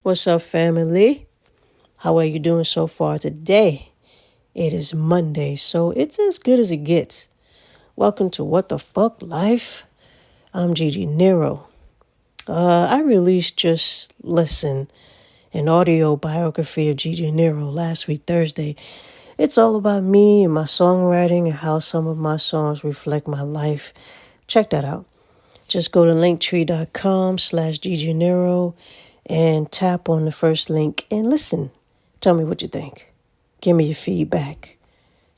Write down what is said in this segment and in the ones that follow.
What's up, family? How are you doing so far today? It is Monday, so it's as good as it gets. Welcome to What the Fuck Life. I'm Gigi Nero. I released an audio biography of Gigi Nero last week, Thursday. It's all about me and my songwriting and how some of my songs reflect my life. Check that out. Just go to linktree.com/Gigi Nero and tap on the first link and listen. Tell me what you think. Give me your feedback,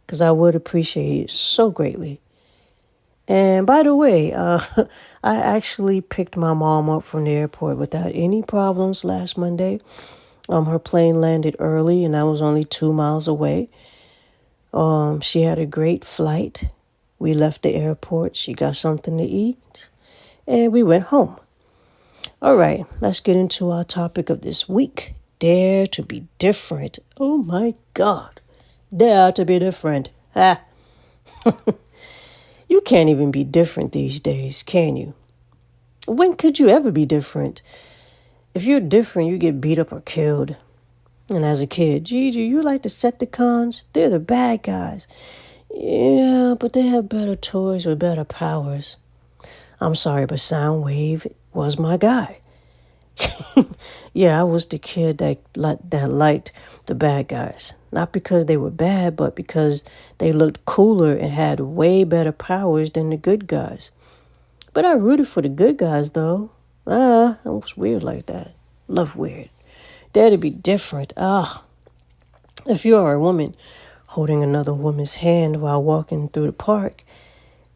because I would appreciate it so greatly. And by the way, I actually picked my mom up from the airport without any problems last Monday. Her plane landed early, and I was only 2 miles away. She had a great flight. We left the airport. She got something to eat, and we went home. All right, let's get into our topic of this week. Dare to be different. Oh my God. Dare to be different. Ah. You can't even be different these days, can you? When could you ever be different? If you're different, you get beat up or killed. And as a kid, Gigi, you like the Decepticons? They're the bad guys. Yeah, but they have better toys with better powers. I'm sorry, but Soundwave was my guy. Yeah, I was the kid that liked the bad guys. Not because they were bad, but because they looked cooler and had way better powers than the good guys. But I rooted for the good guys, though. I was weird like that. Love weird. Dare to be different. If you are a woman holding another woman's hand while walking through the park,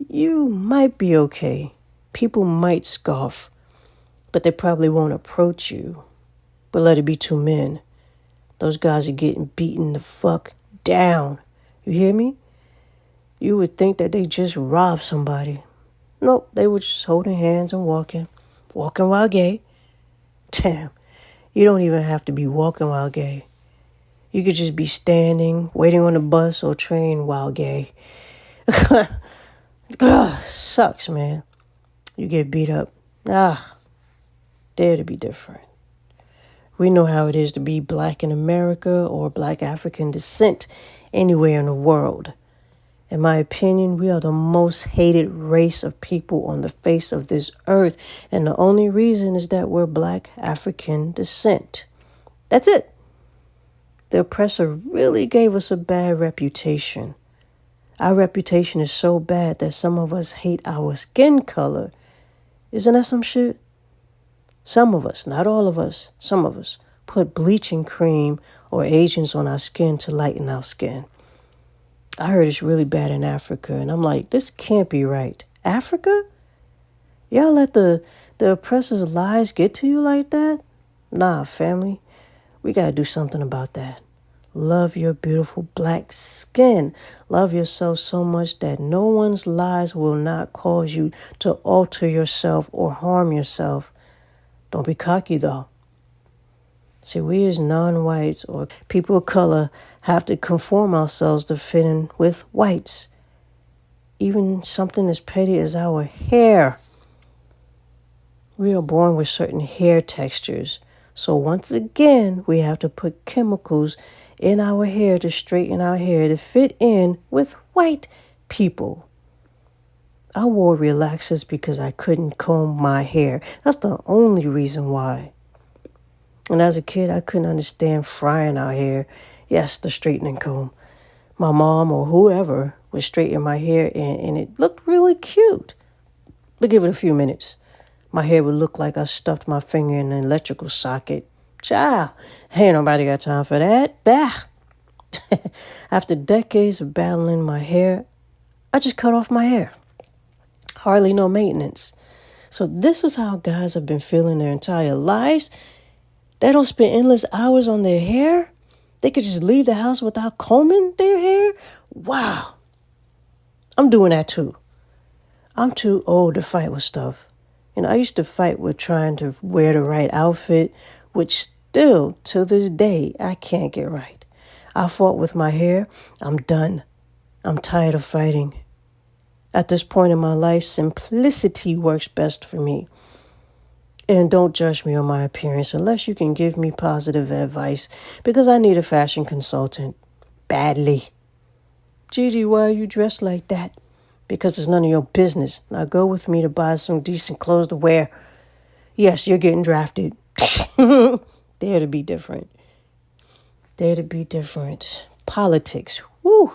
you might be okay. People might scoff, but they probably won't approach you. But let it be two men. Those guys are getting beaten the fuck down. You hear me? You would think that they just robbed somebody. Nope, they were just holding hands and walking. Walking while gay. Damn, you don't even have to be walking while gay. You could just be standing, waiting on a bus or train while gay. Sucks, man. You get beat up. Dare to be different. We know how it is to be black in America or black African descent anywhere in the world. In my opinion, we are the most hated race of people on the face of this earth, and the only reason is that we're black African descent. That's it. The oppressor really gave us a bad reputation. Our reputation is so bad that some of us hate our skin color. Isn't that some shit? Some of us, not all of us, some of us put bleaching cream or agents on our skin to lighten our skin. I heard it's really bad in Africa, and I'm like, this can't be right. Africa? Y'all let the oppressor's lies get to you like that? Nah, family. We gotta do something about that. Love your beautiful black skin. Love yourself so much that no one's lies will not cause you to alter yourself or harm yourself. Don't be cocky, though. See, we as non-whites or people of color have to conform ourselves to fit in with whites. Even something as petty as our hair. We are born with certain hair textures. So once again, we have to put chemicals in our hair to straighten our hair to fit in with white people. I wore relaxers because I couldn't comb my hair. That's the only reason why. And as a kid, I couldn't understand frying our hair. Yes, the straightening comb. My mom or whoever would straighten my hair and it looked really cute. But give it a few minutes. My hair would look like I stuffed my finger in an electrical socket. Child, ain't nobody got time for that. Bah. After decades of battling my hair, I just cut off my hair. Hardly no maintenance. So this is how guys have been feeling their entire lives. They don't spend endless hours on their hair. They could just leave the house without combing their hair. Wow. I'm doing that too. I'm too old to fight with stuff. I used to fight with trying to wear the right outfit, which still, to this day, I can't get right. I fought with my hair. I'm done. I'm tired of fighting. At this point in my life, simplicity works best for me. And don't judge me on my appearance unless you can give me positive advice, because I need a fashion consultant badly. Gigi, why are you dressed like that? Because it's none of your business. Now go with me to buy some decent clothes to wear. Yes, you're getting drafted. Dare to be different. Dare to be different. Politics. Woo.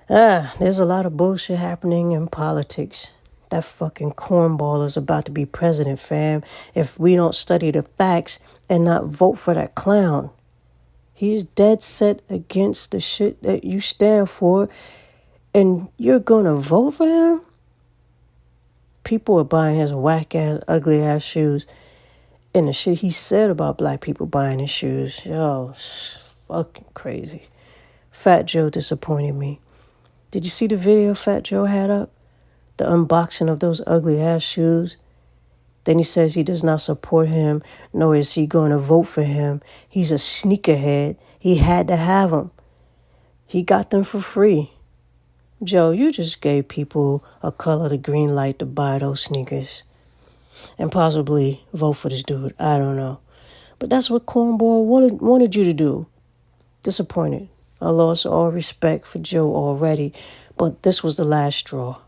There's a lot of bullshit happening in politics. That fucking cornball is about to be president, fam, if we don't study the facts and not vote for that clown. He's dead set against the shit that you stand for, and you're gonna vote for him? People are buying his whack-ass, ugly-ass shoes, and the shit he said about black people buying his shoes. Yo, fucking crazy. Fat Joe disappointed me. Did you see the video Fat Joe had up? The unboxing of those ugly-ass shoes? Then he says he does not support him, nor is he going to vote for him. He's a sneakerhead. He had to have them. He got them for free. Joe, you just gave people a color the green light to buy those sneakers. And possibly vote for this dude. I don't know. But that's what Cornball wanted you to do. Disappointed. I lost all respect for Joe already, but this was the last straw.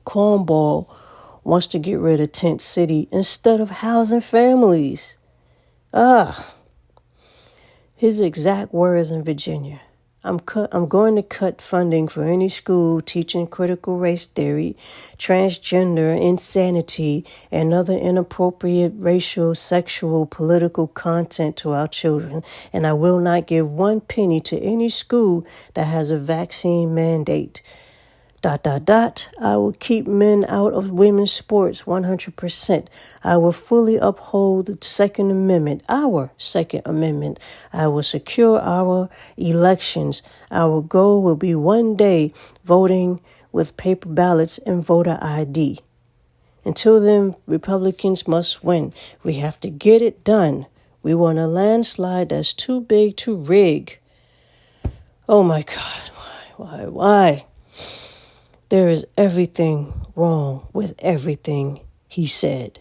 Cornball wants to get rid of Tent City instead of housing families. His exact words in Virginia. I'm going to cut funding for any school teaching critical race theory, transgender insanity, and other inappropriate racial, sexual, political content to our children. And I will not give one penny to any school that has a vaccine mandate. ... I will keep men out of women's sports 100%. I will fully uphold the Second Amendment, our Second Amendment. I will secure our elections. Our goal will be one day voting with paper ballots and voter ID. Until then, Republicans must win. We have to get it done. We want a landslide that's too big to rig. Oh my God, why? There is everything wrong with everything he said.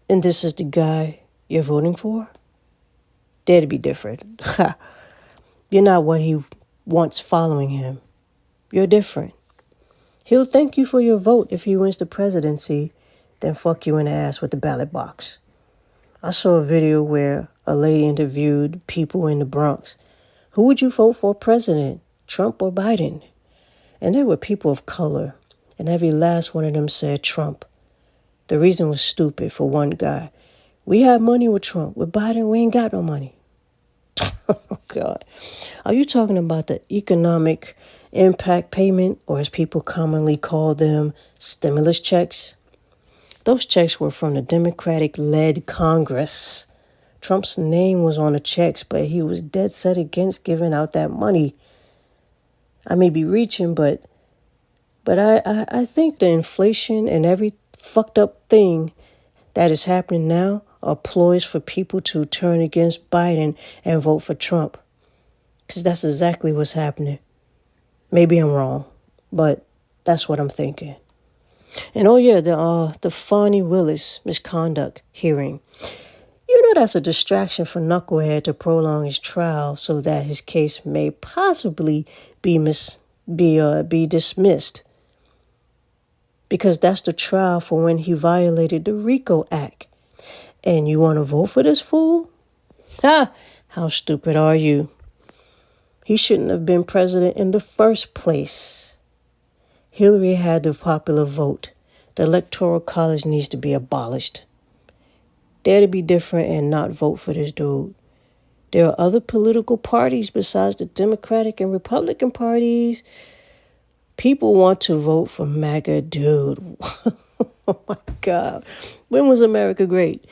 And this is the guy you're voting for? Dare to be different. You're not what he wants following him. You're different. He'll thank you for your vote if he wins the presidency, then fuck you in the ass with the ballot box. I saw a video where a lady interviewed people in the Bronx. Who would you vote for president, Trump or Biden? And there were people of color, and every last one of them said Trump. The reason was stupid for one guy. We have money with Trump. With Biden, we ain't got no money. Oh, God. Are you talking about the economic impact payment, or as people commonly call them, stimulus checks? Those checks were from the Democratic-led Congress. Trump's name was on the checks, but he was dead set against giving out that money. I may be reaching, but I think the inflation and every fucked up thing that is happening now are ploys for people to turn against Biden and vote for Trump. Because that's exactly what's happening. Maybe I'm wrong, but that's what I'm thinking. And the Fonnie Willis misconduct hearing. You know that's a distraction for Knucklehead to prolong his trial so that his case may possibly be dismissed. Because that's the trial for when he violated the RICO Act. And you want to vote for this fool? How stupid are you? He shouldn't have been president in the first place. Hillary had the popular vote. The Electoral College needs to be abolished. Dare to be different and not vote for this dude. There are other political parties besides the Democratic and Republican parties. People want to vote for MAGA, dude. Oh, my God. When was America great?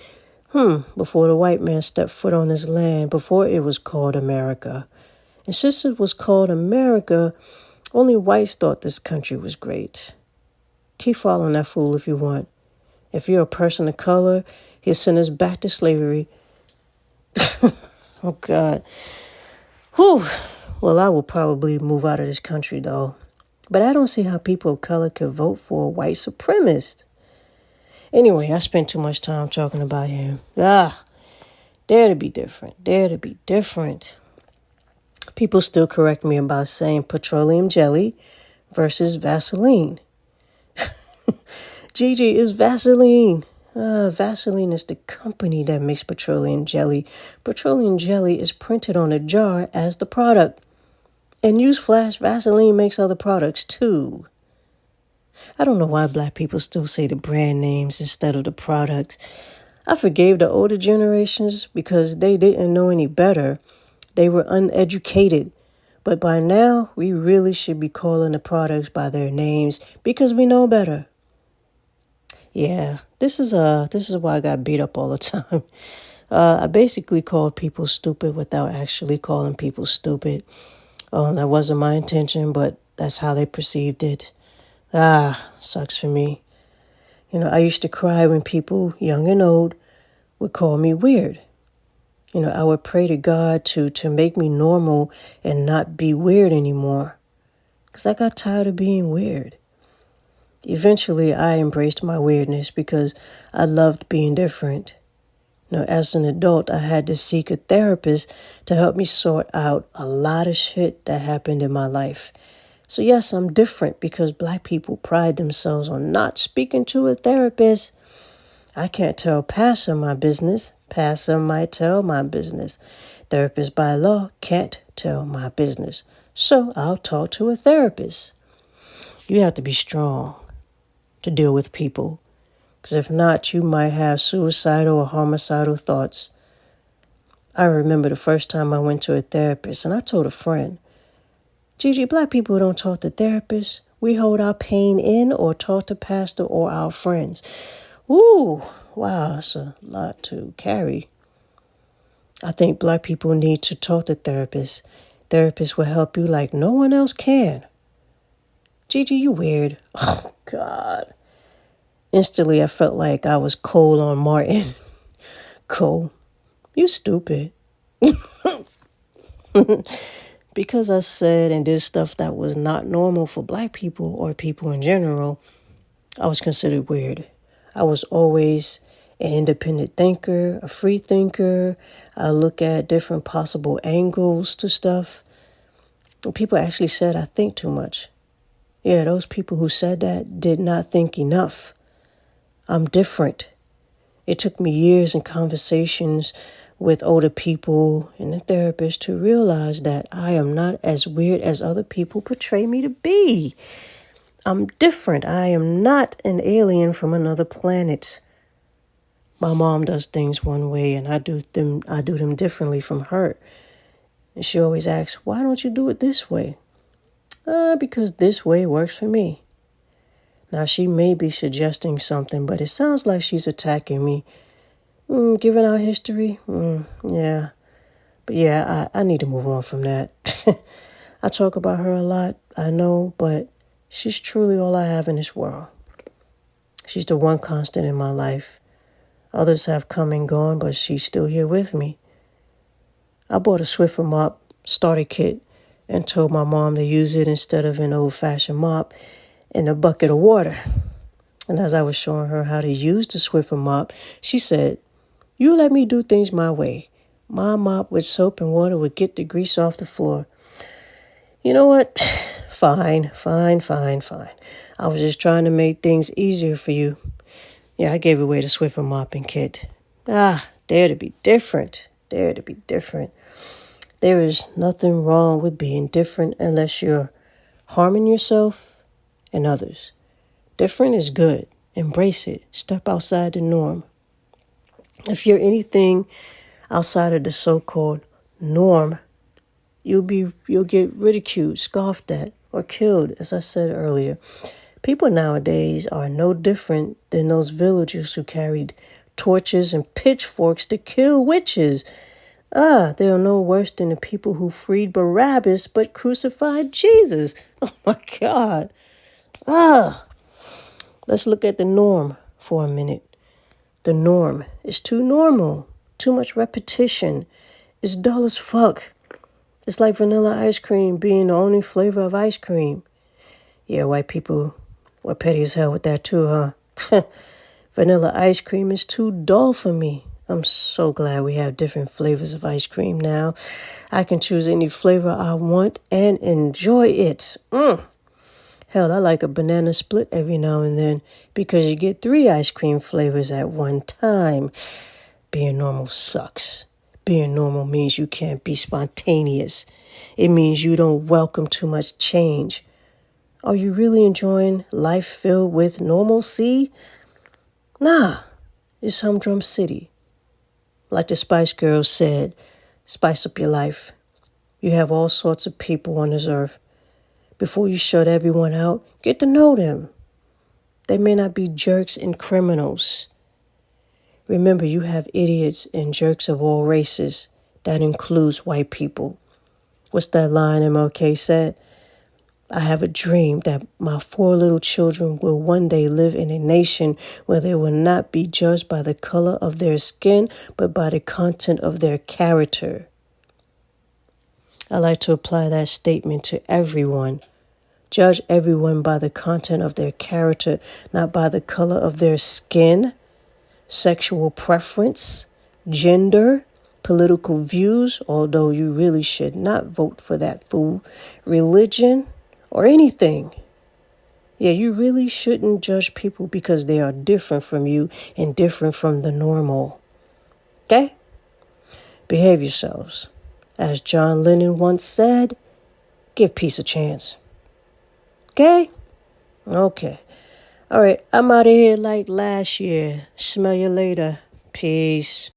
Before the white man stepped foot on this land, before it was called America. And since it was called America, only whites thought this country was great. Keep following that fool if you want. If you're a person of color, he'll send us back to slavery. Oh, God. Whew. Well, I will probably move out of this country, though. But I don't see how people of color could vote for a white supremacist. Anyway, I spent too much time talking about him. Dare to be different. Dare to be different. People still correct me about saying petroleum jelly versus Vaseline. Gigi is Vaseline. Vaseline is the company that makes petroleum jelly. Petroleum jelly is printed on a jar as the product. And newsflash, Vaseline makes other products too. I don't know why black people still say the brand names instead of the products. I forgave the older generations because they didn't know any better. They were uneducated. But by now, we really should be calling the products by their names because we know better. Yeah, this is why I got beat up all the time. I basically called people stupid without actually calling people stupid. That wasn't my intention, but that's how they perceived it. Sucks for me. I used to cry when people, young and old, would call me weird. I would pray to God to make me normal and not be weird anymore. Because I got tired of being weird. Eventually, I embraced my weirdness because I loved being different. As an adult, I had to seek a therapist to help me sort out a lot of shit that happened in my life. So yes, I'm different because black people pride themselves on not speaking to a therapist. I can't tell Pastor my business. Pastor might tell my business. Therapist by law can't tell my business. So I'll talk to a therapist. You have to be strong to deal with people. Because if not, you might have suicidal or homicidal thoughts. I remember the first time I went to a therapist and I told a friend, Gigi, black people don't talk to therapists. We hold our pain in or talk to pastor or our friends. Ooh, wow, that's a lot to carry. I think black people need to talk to therapists. Therapists will help you like no one else can. Gigi, you weird. Oh, God. Instantly, I felt like I was Cole on Martin. Cole, you stupid. Because I said and did stuff that was not normal for black people or people in general, I was considered weird. I was always an independent thinker, a free thinker. I look at different possible angles to stuff. And people actually said I think too much. Yeah, those people who said that did not think enough. I'm different. It took me years and conversations with older people and a therapist to realize that I am not as weird as other people portray me to be. I'm different. I am not an alien from another planet. My mom does things one way and I do them differently from her. And she always asks, why don't you do it this way? Because this way works for me. Now, she may be suggesting something, but it sounds like she's attacking me. Given our history? Yeah. But yeah, I need to move on from that. I talk about her a lot, I know, but she's truly all I have in this world. She's the one constant in my life. Others have come and gone, but she's still here with me. I bought a Swiffer mop starter kit and told my mom to use it instead of an old-fashioned mop in a bucket of water. And as I was showing her how to use the Swiffer mop, she said, you let me do things my way. My mop with soap and water would get the grease off the floor. You know what? Fine. I was just trying to make things easier for you. Yeah, I gave away the Swiffer mopping kit. Dare to be different. Dare to be different. There is nothing wrong with being different unless you're harming yourself and others. Different is good. Embrace it. Step outside the norm. If you're anything outside of the so-called norm, you'll get ridiculed, scoffed at, or killed, as I said earlier. People nowadays are no different than those villagers who carried torches and pitchforks to kill witches. They are no worse than the people who freed Barabbas but crucified Jesus. Oh my God. Let's look at the norm for a minute. The norm is too normal. Too much repetition. It's dull as fuck. It's like vanilla ice cream being the only flavor of ice cream. Yeah, white people were petty as hell with that too, huh? Vanilla ice cream is too dull for me. I'm so glad we have different flavors of ice cream now. I can choose any flavor I want and enjoy it. Hell, I like a banana split every now and then because you get 3 ice cream flavors at one time. Being normal sucks. Being normal means you can't be spontaneous. It means you don't welcome too much change. Are you really enjoying life filled with normalcy? Nah, it's humdrum city. Like the Spice Girls said, spice up your life. You have all sorts of people on this earth. Before you shut everyone out, get to know them. They may not be jerks and criminals. Remember, you have idiots and jerks of all races. That includes white people. What's that line MLK said? I have a dream that my 4 little children will one day live in a nation where they will not be judged by the color of their skin, but by the content of their character. I like to apply that statement to everyone. Judge everyone by the content of their character, not by the color of their skin, sexual preference, gender, political views, although you really should not vote for that fool, religion, or anything. Yeah, you really shouldn't judge people because they are different from you and different from the normal. Okay? Behave yourselves. As John Lennon once said, give peace a chance. Okay? Okay. All right, I'm out of here like last year. Smell you later. Peace.